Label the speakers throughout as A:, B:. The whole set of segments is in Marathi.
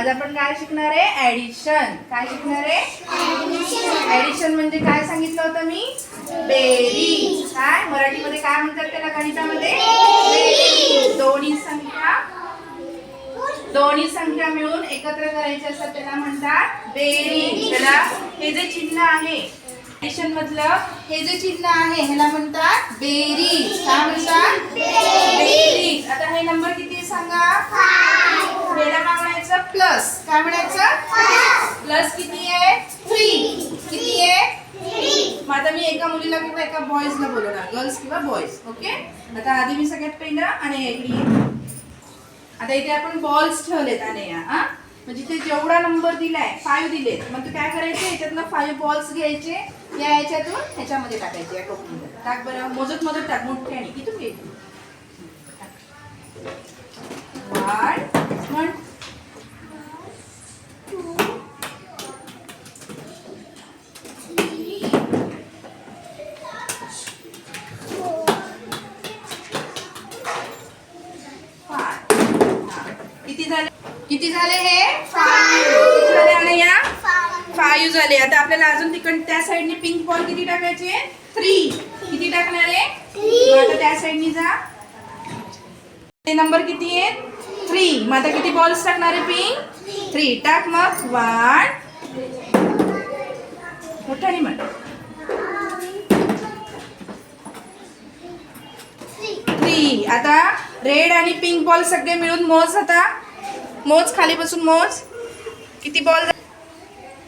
A: आज आपण काय शिकणार आहे? ऍडिशन. काय शिकणार आहे? ऍडिशन म्हणजे काय सांगितलं होतं मी? बेरीज. काय मराठीमध्ये काय म्हणतात त्याला गणितामध्ये? बेरीज. दोन्ही संख्या मिळून एकत्र करायचे असतात त्याला म्हणतात बेरीज. त्याला हे जे चिन्ह आहे ऍडिशन मधलं हे जे चिन्ह आहे ह्याला म्हणतात बेरीज. काय म्हणतात? बेरीज. आता हे नंबर किती आहे सांगा? ह्याला काय म्हणायचं? प्लस. काय म्हणायचं? प्लस किती आहे? 3. किती आहे? मग आता मी एका मुलीला किंवा एका बॉयजला बोलवणार, गर्ल्स किंवा बॉयज. ओके. आता आधी मी सगळ्यात पहिलं आणि इकडे आता इथे आपण बॉल्स ठेवलेत आणि म्हणजे ते जेवढा नंबर दिलाय 5 दिलेत, मग तू काय करायचे? याच्यातनं 5 बॉल्स घ्यायचे, या याच्यातून ह्याच्यामध्ये टाकायचे, या टोपलीमध्ये टाक. बरं मोजत मोजत टाक मोठ्याने. इथून घे. 1 2 किती झाले हे? 5. किती झाले अनया? 5 झाले. आता आपल्याला अजून तिकडे त्या साइडने पिंक बॉल किती टाकायचे? 3. किती टाकणार आहे? 3. आता त्या साइडने जा. ते नंबर किती आहे? 3. मग आता किती बॉल्स टाकणार आहे? पिंक 3 टाक. मग 1 मोठ्याने म्हण 3. आता रेड आणि पिंक बॉल सगळे मिळून मोज. आता मोज, खाली बसून मोज. किती बॉल?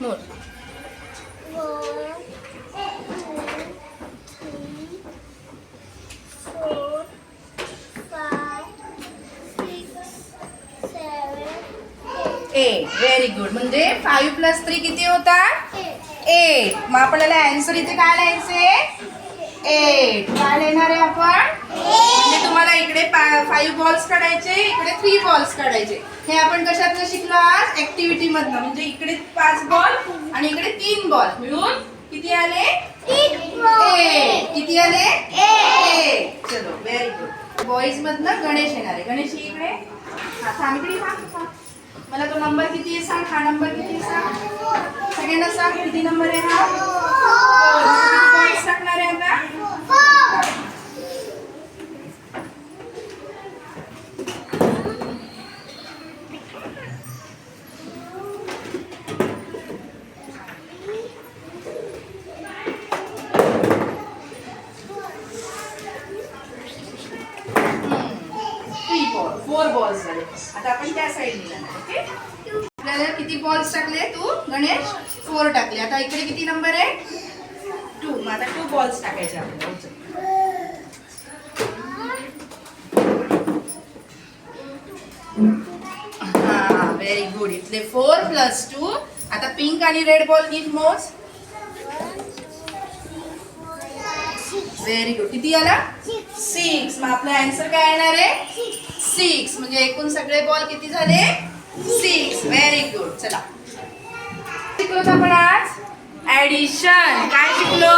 A: मोज. 8. Very good. म्हणजे 5 + 3 किती होतात? 8. मग आपल्याला आन्सर इथे काय लिहायचे? 8. काय लिहिणार आहे आपण? म्हणजे तुम्हाला इकडे 5 बॉल्स काढायचे, इकडे 3 बॉल्स काढायचे. हे आपण कशातनं शिकलो आज? ऍक्टिव्हिटी मधनं. म्हणजे इकडे 5 बॉल आणि इकडे 3 बॉल मिळून किती आले? 8. किती आले? 8. चलो व्हेरी गुड. बॉईज मधनं गणेश येणार आहे. गणेश इकडे. हा थांब इकडे. मला तो नंबर किती आहे सांग. हा नंबर किती आहे सांग. सगळ्यांना सांग किती नंबर आहे हा? 4. किती बॉल्स टाकणार आहे आता? 4. बॉल्स झाले. आता आपण त्या साइडने जाणार. ओके. आपल्याला किती बॉल्स टाकले तू गणेश? 4 टाकले. आता इकडे किती नंबर आहे? 2. मग आता 2 बॉल्स टाकायचे आपल्याला. हा व्हेरी गुड. इथले 4 + 2. आता पिंक आणि रेड बॉल नीट मोज. Very good. किती आला? 6. मग आपला आन्सर काय येणार आहे? 6. म्हणजे एकूण सगळे बॉल किती झाले? 6. Very good. चला शिकलो आपण आज ऍडिशन. काय शिकलो?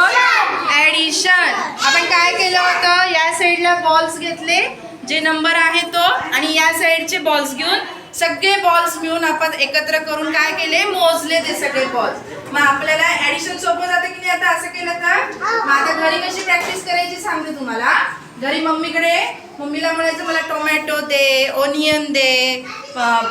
A: ऍडिशन. आपण काय केलं होतं? या साईडला बॉल्स घेतले जे नंबर आहे तो, आणि या साईडचे बॉल्स घेऊन सगळे बॉल्स मिळून आपण एकत्र करून काय केले? मोजले ते सगळे बॉल्स. मग आपल्याला ऍडिशन सोपं जातं की नाही आता असं केलं तर? मग आता घरी कशी प्रॅक्टिस करायची सांगते तुम्हाला. घरी मम्मीला म्हणायचं मला टोमॅटो दे, ओनियन दे,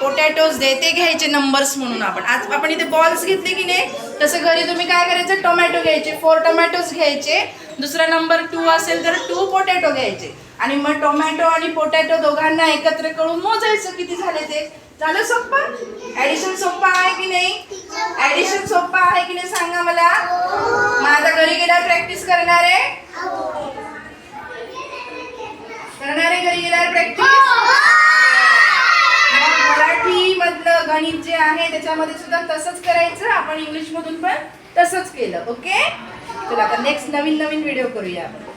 A: पोटॅटोज दे, ते घ्यायचे नंबर्स म्हणून. आपण इथे बॉल्स घेतले की नाही, तसं घरी तुम्ही काय करायचं? टोमॅटो घ्यायचे, 4 टोमॅटोज घ्यायचे, दुसरा नंबर 2 असेल तर 2 पोटॅटो घ्यायचे, आणि मग टोमॅटो आणि पोटॅटो दोघांना एकत्र करून मोजायचं किती झाले ते. झालं सोपं? ऍडिशन सोपं आहे की नाही? ऍडिशन सोपं आहे की नाही सांगा मला. मग आता घरी गेल्यावर प्रॅक्टिस करणार आहे? घरी गेल्यावर प्रॅक्टिस. मराठी मधलं गणित जे आहे त्याच्यामध्ये सुद्धा तसंच करायचं. आपण इंग्लिश मधून पण तसंच केलं. ओके. चला आता नेक्स्ट नवीन व्हिडिओ करूया आपण.